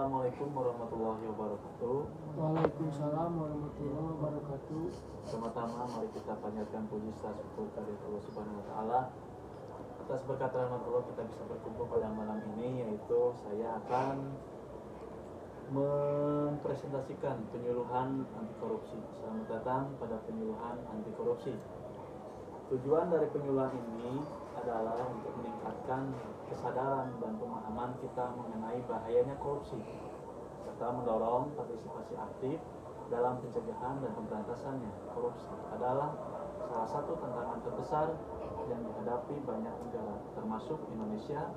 Assalamualaikum warahmatullahi wabarakatuh. Waalaikumsalam warahmatullahi wabarakatuh. Pertama-tama mari kita panjatkan puji syukur kehadirat Allah Subhanahu wa taala. Atas berkat rahmat Allah kita bisa berkumpul pada malam ini, yaitu saya akan mempresentasikan penyuluhan anti korupsi. Selamat datang pada penyuluhan anti korupsi. Tujuan dari penyuluhan ini adalah untuk meningkatkan kesadaran dan pemahaman kita mengenai bahayanya korupsi, serta mendorong partisipasi aktif dalam pencegahan dan pemberantasannya. Korupsi adalah salah satu tantangan terbesar yang dihadapi banyak negara, termasuk Indonesia.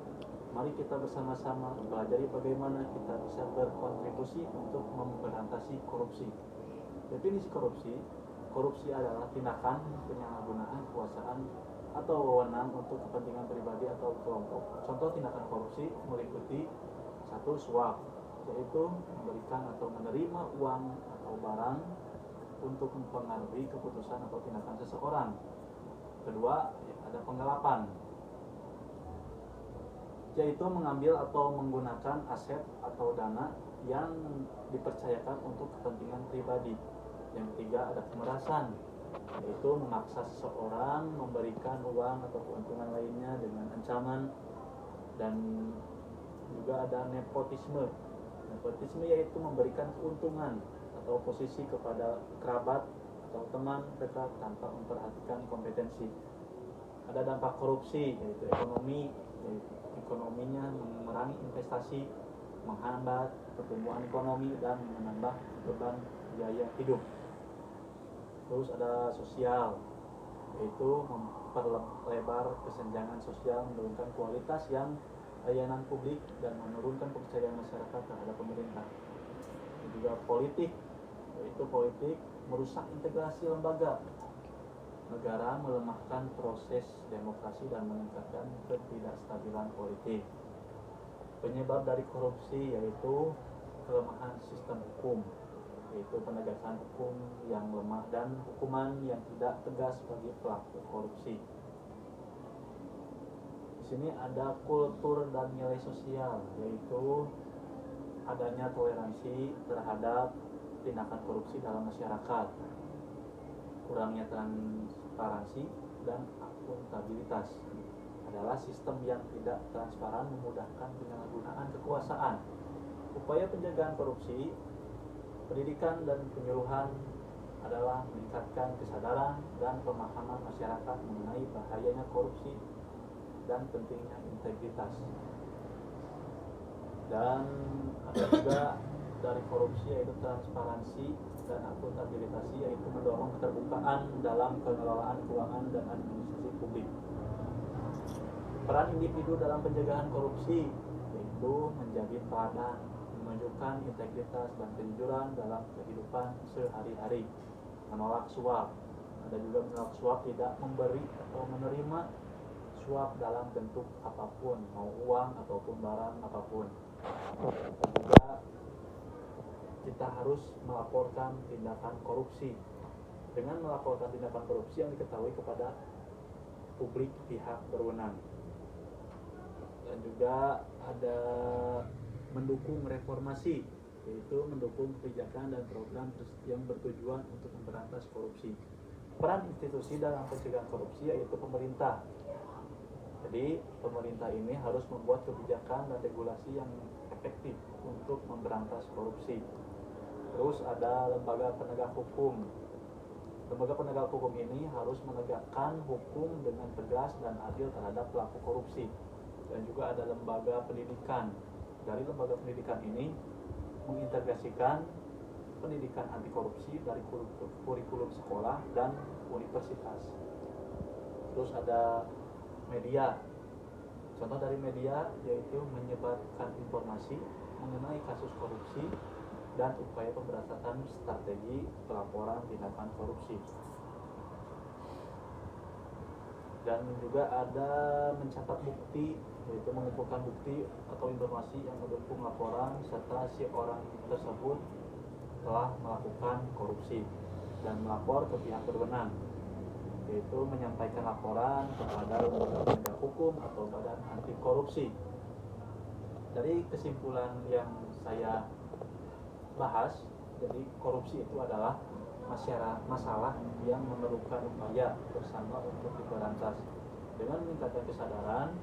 Mari kita bersama-sama pelajari bagaimana kita bisa berkontribusi untuk memberantasi korupsi. Definisi korupsi: korupsi adalah tindakan penyalahgunaan kekuasaan atau wewenang untuk kepentingan pribadi atau kelompok. Contoh tindakan korupsi meliputi 1. Suap, yaitu memberikan atau menerima uang atau barang untuk mempengaruhi keputusan atau tindakan seseorang. 2. Ada penggelapan, yaitu mengambil atau menggunakan aset atau dana yang dipercayakan untuk kepentingan pribadi. Yang 3. Ada pemerasan, yaitu memaksa seseorang memberikan uang atau keuntungan lainnya dengan ancaman. Dan juga ada nepotisme. Nepotisme yaitu memberikan keuntungan atau posisi kepada kerabat atau teman dekat tanpa memperhatikan kompetensi. Ada dampak korupsi, yaitu ekonominya memerangi investasi, menghambat pertumbuhan ekonomi dan menambah beban biaya hidup. Terus ada sosial, yaitu memperlebar kesenjangan sosial, menurunkan kualitas layanan publik dan menurunkan kepercayaan masyarakat terhadap pemerintah. Dan juga politik, yaitu politik merusak integrasi lembaga negara, melemahkan proses demokrasi dan meningkatkan ketidakstabilan politik. Penyebab dari korupsi yaitu kelemahan sistem hukum, yaitu penegakan hukum yang lemah dan hukuman yang tidak tegas bagi pelaku korupsi. Di sini ada kultur dan nilai sosial, yaitu adanya toleransi terhadap tindakan korupsi dalam masyarakat, kurangnya transparansi dan akuntabilitas. Adalah sistem yang tidak transparan memudahkan penyalahgunaan kekuasaan. Upaya pencegahan korupsi, pendidikan dan penyuluhan adalah meningkatkan kesadaran dan pemahaman masyarakat mengenai bahayanya korupsi dan pentingnya integritas. Dan ada juga dari korupsi yaitu transparansi dan akuntabilitas, yaitu mendorong keterbukaan dalam pengelolaan keuangan dan administrasi publik. Peran individu dalam pencegahan korupsi yaitu menjadi teladan, menunjukkan integritas dan kejujuran dalam kehidupan sehari-hari, menolak suap. Ada juga menolak suap, tidak memberi atau menerima suap dalam bentuk apapun, mau uang ataupun barang apapun. Dan juga kita harus melaporkan tindakan korupsi. Dengan melaporkan tindakan korupsi yang diketahui kepada publik pihak berwenang. Dan juga ada mendukung reformasi, yaitu mendukung kebijakan dan program yang bertujuan untuk memberantas korupsi. Peran institusi dalam pencegahan korupsi yaitu pemerintah. Jadi pemerintah ini harus membuat kebijakan dan regulasi yang efektif untuk memberantas korupsi. Terus ada lembaga penegak hukum. Lembaga penegak hukum ini harus menegakkan hukum dengan tegas dan adil terhadap pelaku korupsi. Dan juga ada lembaga pendidikan. Dari lembaga pendidikan ini mengintegrasikan pendidikan anti korupsi dari kurikulum sekolah dan universitas. Terus ada media. Contoh dari media yaitu menyebarkan informasi mengenai kasus korupsi dan upaya pemberantasan strategi pelaporan tindakan korupsi. Dan juga ada mencatat bukti, yaitu mengumpulkan bukti atau informasi yang mendukung laporan serta si orang tersebut telah melakukan korupsi dan melapor ke pihak berwenang, yaitu menyampaikan laporan kepada lembaga penegak hukum atau badan anti korupsi. Dari kesimpulan yang saya bahas, jadi korupsi itu adalah masalah yang memerlukan upaya bersama untuk diberantas dengan meningkatkan kesadaran,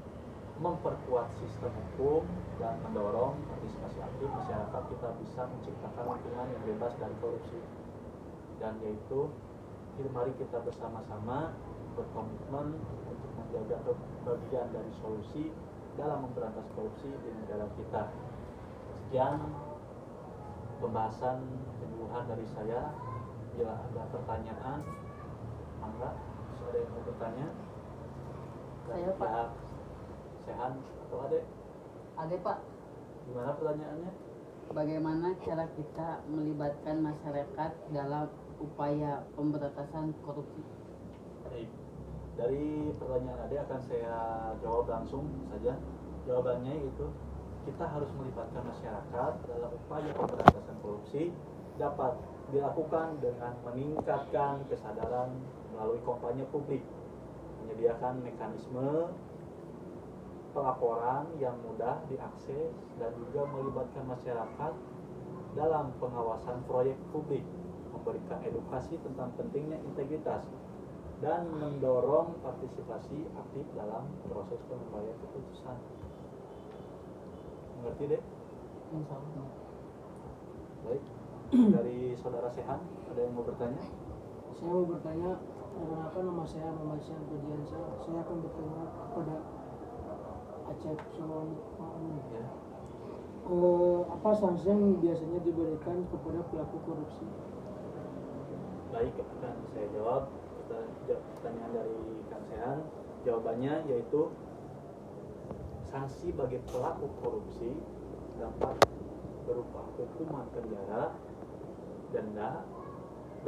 memperkuat sistem hukum, dan mendorong partisipasi aktif masyarakat. Kita bisa menciptakan lingkungan yang bebas dari korupsi, dan yaitu mari kita bersama-sama berkomitmen untuk menjaga bagian dari solusi dalam memberantas korupsi di negara kita. Sekian pembahasan penyuluhan dari saya. Bila ada pertanyaan, mangga, ada yang mau bertanya? Saya, Pak. Pihak Sehan atau Ade? Ada Pak, Gimana pertanyaannya? bagaimana cara kita melibatkan masyarakat dalam upaya pemberantasan korupsi? Baik. Dari pertanyaan Ade akan saya jawab langsung saja. Jawabannya itu kita harus melibatkan masyarakat dalam upaya pemberantasan korupsi dapat dilakukan dengan meningkatkan kesadaran melalui kampanye publik, menyediakan mekanisme pelaporan yang mudah diakses, dan juga melibatkan masyarakat dalam pengawasan proyek publik, memberikan edukasi tentang pentingnya integritas, dan mendorong partisipasi aktif dalam proses pengambilan keputusan. Mengerti deh? Insya Allah. Baik. Dari saudara Sehan, ada yang mau bertanya? Saya mau bertanya, perkenalkan nama saya Muhammad Syah Budiansyah. Saya akan bertanya kepada Acep Solon Ma'mun. Ya. Apa sanksi yang biasanya diberikan kepada pelaku korupsi? Baik, akan saya jawab pertanyaan dari Kang Sehan. Jawabannya yaitu sanksi bagi pelaku korupsi dapat berupa hukuman penjara, denda,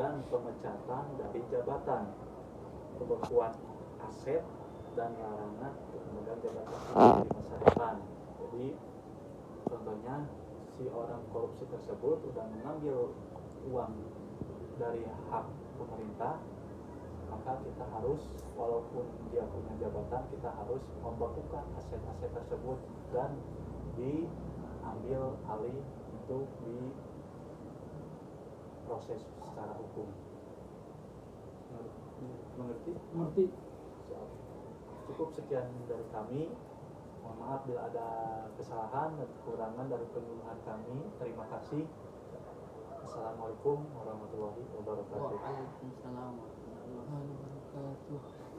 dan pemecatan dari jabatan, pembekuan aset, dan larangan untuk memegang jabatan di masa depan. Jadi contohnya si orang korupsi tersebut sudah mengambil uang dari hak pemerintah, maka kita harus, walaupun dia punya jabatan, kita harus membekukan aset-aset tersebut dan diambil alih untuk diproses secara hukum. Mengerti? Mengerti? Cukup sekian dari kami. Mohon maaf bila ada kesalahan dan kekurangan dari penyuluhan kami. Terima kasih. Assalamualaikum warahmatullahi wabarakatuh. Waalaikumsalam warahmatullahi wabarakatuh.